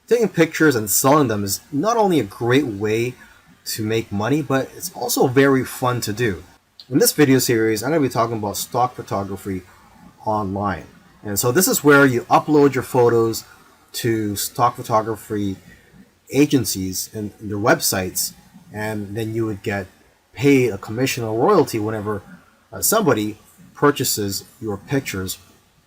Taking pictures and selling them is not only a great way to make money, but it's also very fun to do. In this video series, I'm going to be talking about stock photography online. And so this is where you upload your photos to stock photography agencies and their websites, and then you would get paid a commission or royalty whenever somebody purchases your pictures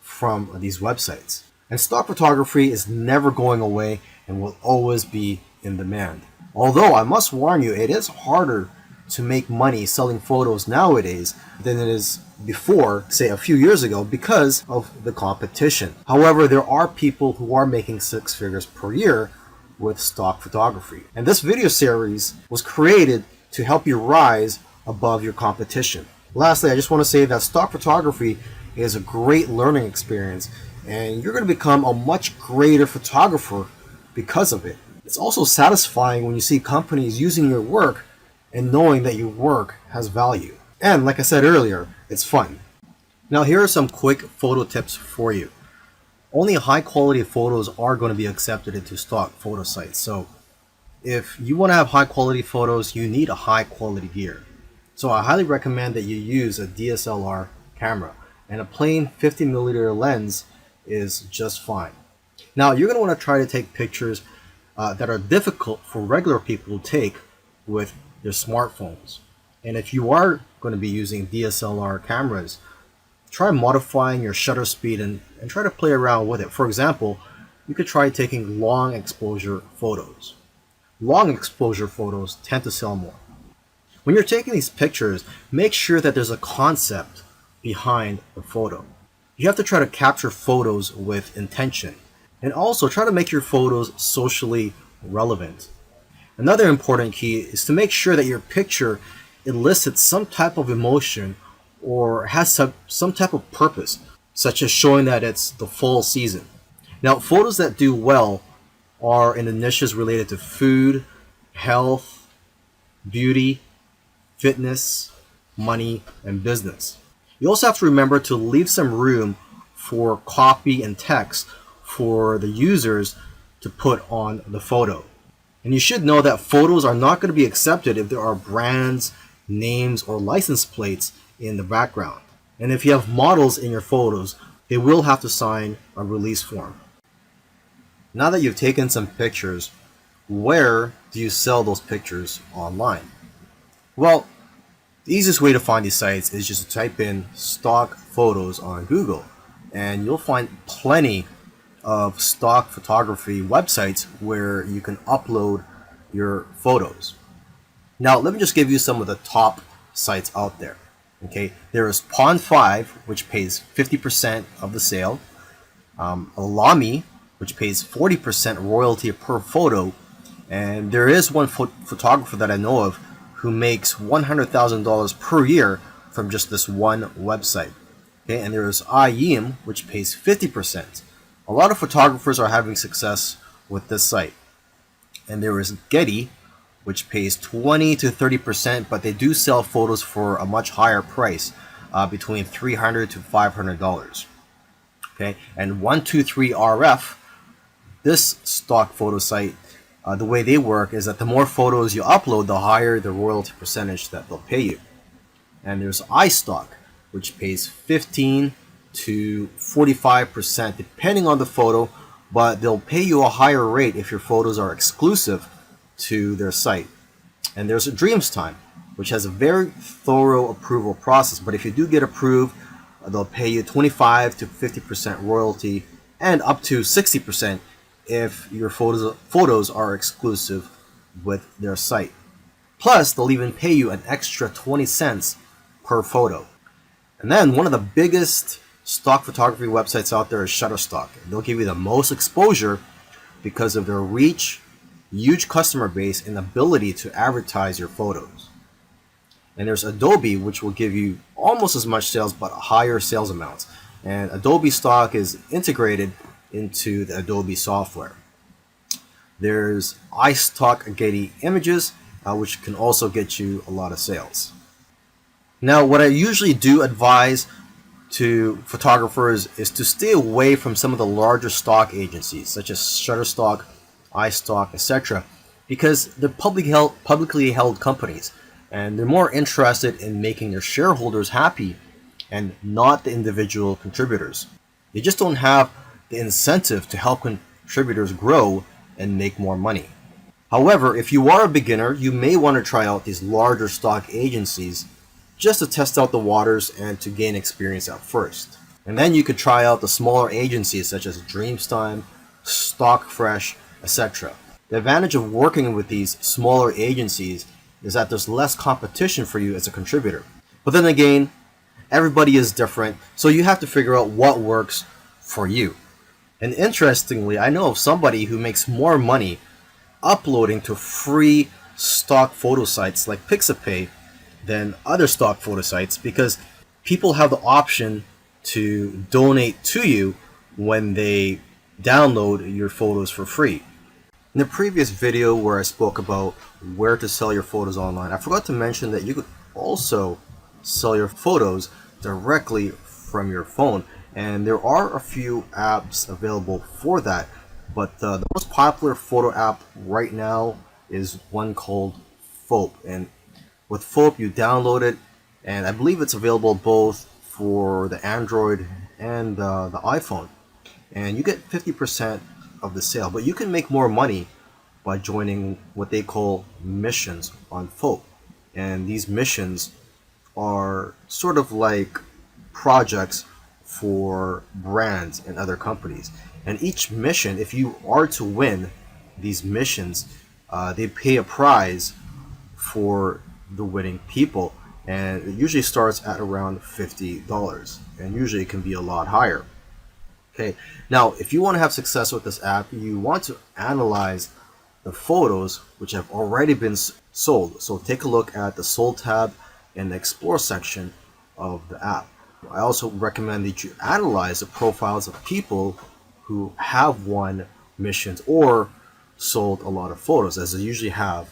from these websites. And stock photography is never going away and will always be in demand. Although I must warn you, it is harder to make money selling photos nowadays than it is before, say a few years ago, because of the competition. However, there are people who are making six figures per year with stock photography. And this video series was created to help you rise above your competition. Lastly, I just want to say that stock photography is a great learning experience, and you're going to become a much greater photographer because of it. It's also satisfying when you see companies using your work and knowing that your work has value. And like I said earlier, it's fun. Now here are some quick photo tips for you. Only high quality photos are going to be accepted into stock photo sites. So if you want to have high quality photos, you need a high quality gear. So I highly recommend that you use a DSLR camera, and a plain 50mm lens is just fine. Now you're going to want to try to take pictures that are difficult for regular people to take with their smartphones. And if you are going to be using DSLR cameras, try modifying your shutter speed and try to play around with it. For example, you could try taking long exposure photos. Long exposure photos tend to sell more. When you're taking these pictures, make sure that there's a concept behind the photo. You have to try to capture photos with intention, and also try to make your photos socially relevant. Another important key is to make sure that your picture elicits some type of emotion or has some type of purpose, such as showing that it's the fall season. Now, photos that do well are in the niches related to food, health, beauty, fitness, money, and business. You also have to remember to leave some room for copy and text for the users to put on the photo. And you should know that photos are not going to be accepted if there are brands, names, or license plates in the background. And if you have models in your photos, they will have to sign a release form. Now that you've taken some pictures, where do you sell those pictures online? Well, the easiest way to find these sites is just to type in stock photos on Google, and you'll find plenty of stock photography websites where you can upload your photos. Now, let me just give you some of the top sites out there. Okay, there is Pond5, which pays 50% of the sale, Alami, which pays 40% royalty per photo, and there is one photographer that I know of who makes $100,000 per year from just this one website. Okay, and there is iYeem, which pays 50%. A lot of photographers are having success with this site. And there is Getty, which pays 20 to 30%, but they do sell photos for a much higher price, between $300 to $500. Okay, and 123RF, this stock photo site, the way they work is that the more photos you upload, the higher the royalty percentage that they'll pay you. And there's iStock, which pays 15 to 45% depending on the photo, but they'll pay you a higher rate if your photos are exclusive to their site. And there's Dreamstime, which has a very thorough approval process, but if you do get approved, they'll pay you 25 to 50% royalty and up to 60% if your photos are exclusive with their site. Plus, they'll even pay you an extra 20 cents per photo. And then one of the biggest stock photography websites out there is Shutterstock. They'll give you the most exposure because of their reach, huge customer base, and ability to advertise your photos. And there's Adobe, which will give you almost as much sales but higher sales amounts. And Adobe stock is integrated into the Adobe software. There's iStock Getty Images, which can also get you a lot of sales. Now, what I usually do advise to photographers is to stay away from some of the larger stock agencies, such as Shutterstock iStock, etc. because they're publicly held companies, and they're more interested in making their shareholders happy and not the individual contributors. They just don't have the incentive to help contributors grow and make more money. However, if you are a beginner, you may want to try out these larger stock agencies just to test out the waters and to gain experience at first. And then you could try out the smaller agencies such as Dreamtime, Stockfresh, etc. The advantage of working with these smaller agencies is that there's less competition for you as a contributor. But then again, everybody is different, so you have to figure out what works for you. And interestingly, I know of somebody who makes more money uploading to free stock photo sites like Pixabay than other stock photo sites, because people have the option to donate to you when they download your photos for free. In the previous video where I spoke about where to sell your photos online, I forgot to mention that you could also sell your photos directly from your phone, and there are a few apps available for that, but the most popular photo app right now is one called Foap. And with Foap, you download it, and I believe it's available both for the Android and the iPhone, and you get 50% of the sale. But you can make more money by joining what they call missions on Foap, and these missions are sort of like projects for brands and other companies. And each mission, if you are to win these missions, they pay a prize for the winning people, and it usually starts at around $50, and usually it can be a lot higher. Okay, now if you want to have success with this app, you want to analyze the photos which have already been sold. So take a look at the sold tab in the explore section of the app. I also recommend that you analyze the profiles of people who have won missions or sold a lot of photos, as they usually have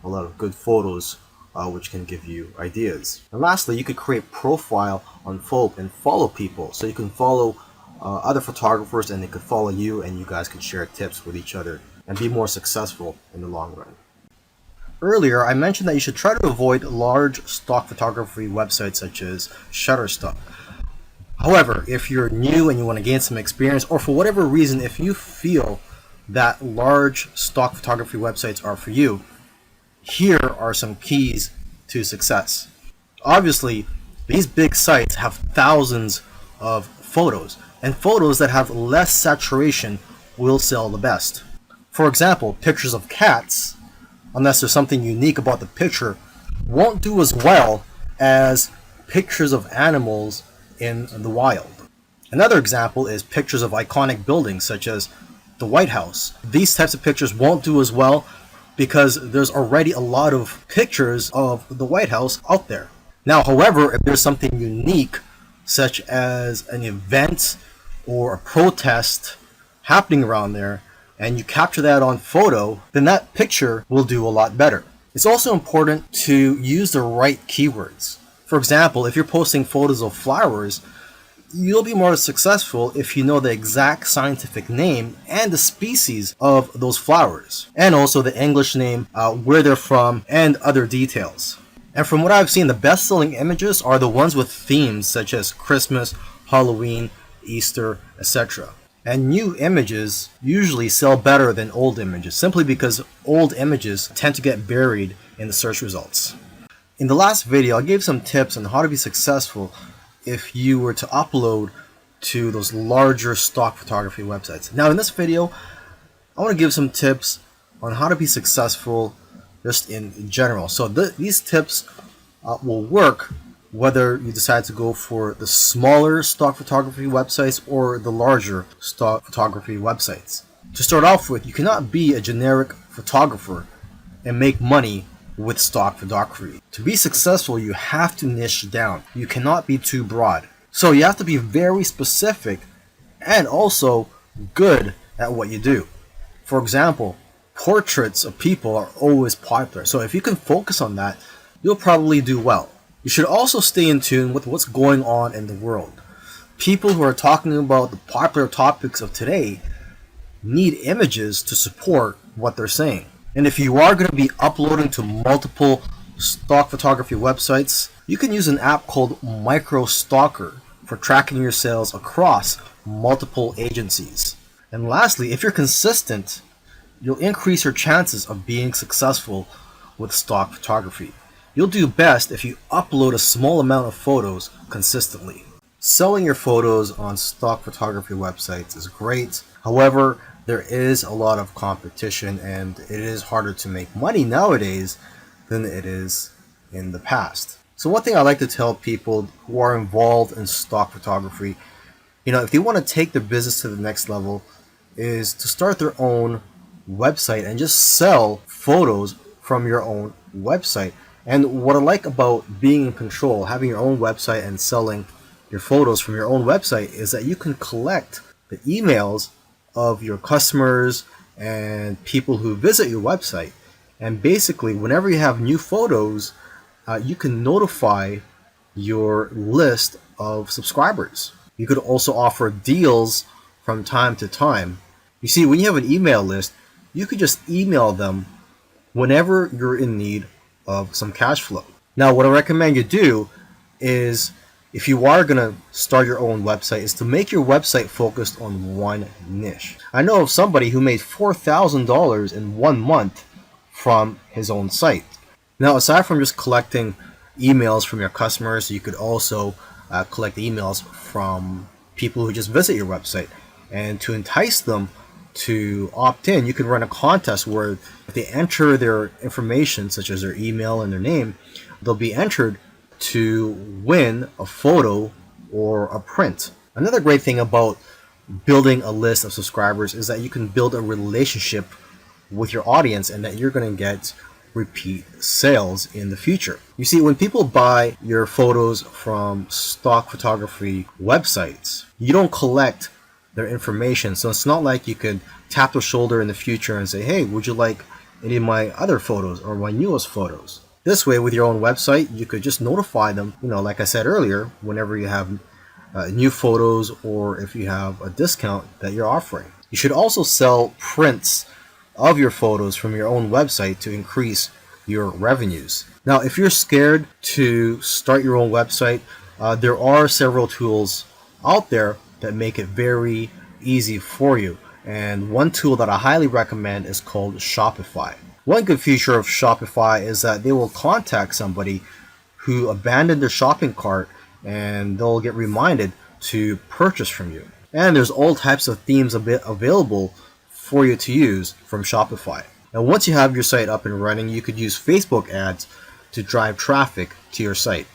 a lot of good photos which can give you ideas. And lastly, you could create profile on Foap and follow people. So you can follow other photographers and they could follow you, and you guys can share tips with each other and be more successful in the long run. Earlier, I mentioned that you should try to avoid large stock photography websites such as Shutterstock. However, if you're new and you want to gain some experience, or for whatever reason, if you feel that large stock photography websites are for you, here are some keys to success. Obviously, these big sites have thousands of photos, and photos that have less saturation will sell the best. For example, pictures of cats, unless there's something unique about the picture, won't do as well as pictures of animals in the wild. Another example is pictures of iconic buildings such as the White House. These types of pictures won't do as well because there's already a lot of pictures of the White House out there. Now, however, if there's something unique such as an event or a protest happening around there, and you capture that on photo, then that picture will do a lot better. It's also important to use the right keywords. For example, if you're posting photos of flowers, you'll be more successful if you know the exact scientific name and the species of those flowers, and also the English name, where they're from, and other details. And from what I've seen, the best-selling images are the ones with themes such as Christmas, Halloween, Easter, etc. And new images usually sell better than old images, simply because old images tend to get buried in the search results. In the last video, I gave some tips on how to be successful if you were to upload to those larger stock photography websites. Now in this video, I want to give some tips on how to be successful just in general. So these tips will work whether you decide to go for the smaller stock photography websites or the larger stock photography websites. To start off with, you cannot be a generic photographer and make money with stock photography. To be successful, you have to niche down. You cannot be too broad. So you have to be very specific and also good at what you do. For example, portraits of people are always popular. So if you can focus on that, you'll probably do well. You should also stay in tune with what's going on in the world. People who are talking about the popular topics of today need images to support what they're saying. And if you are going to be uploading to multiple stock photography websites, you can use an app called MicroStalker for tracking your sales across multiple agencies. And lastly, if you're consistent, you'll increase your chances of being successful with stock photography. You'll do best if you upload a small amount of photos consistently. Selling your photos on stock photography websites is great. However, there is a lot of competition and it is harder to make money nowadays than it is in the past. So one thing I like to tell people who are involved in stock photography, if they want to take their business to the next level, is to start their own website and just sell photos from your own website. And what I like about being in control, having your own website and selling your photos from your own website, is that you can collect the emails of your customers and people who visit your website. And basically, whenever you have new photos, you can notify your list of subscribers. You could also offer deals from time to time. You see, when you have an email list, you could just email them whenever you're in need of some cash flow. Now, what I recommend you do is, if you are going to start your own website, is to make your website focused on one niche. I know of somebody who made $4,000 in 1 month from his own site. Now, aside from just collecting emails from your customers, you could also collect emails from people who just visit your website. And to entice them to opt in, you can run a contest where if they enter their information, such as their email and their name, they'll be entered to win a photo or a print. Another great thing about building a list of subscribers is that you can build a relationship with your audience and that you're going to get repeat sales in the future. You see, when people buy your photos from stock photography websites, you don't collect their information. So it's not like you could tap their shoulder in the future and say, hey, would you like any of my other photos or my newest photos? This way, with your own website, you could just notify them, like I said earlier, whenever you have new photos or if you have a discount that you're offering. You should also sell prints of your photos from your own website to increase your revenues. Now, if you're scared to start your own website, there are several tools out there that make it very easy for you. And one tool that I highly recommend is called Shopify. One good feature of Shopify is that they will contact somebody who abandoned their shopping cart and they'll get reminded to purchase from you. And there's all types of themes available for you to use from Shopify. And once you have your site up and running, you could use Facebook ads to drive traffic to your site.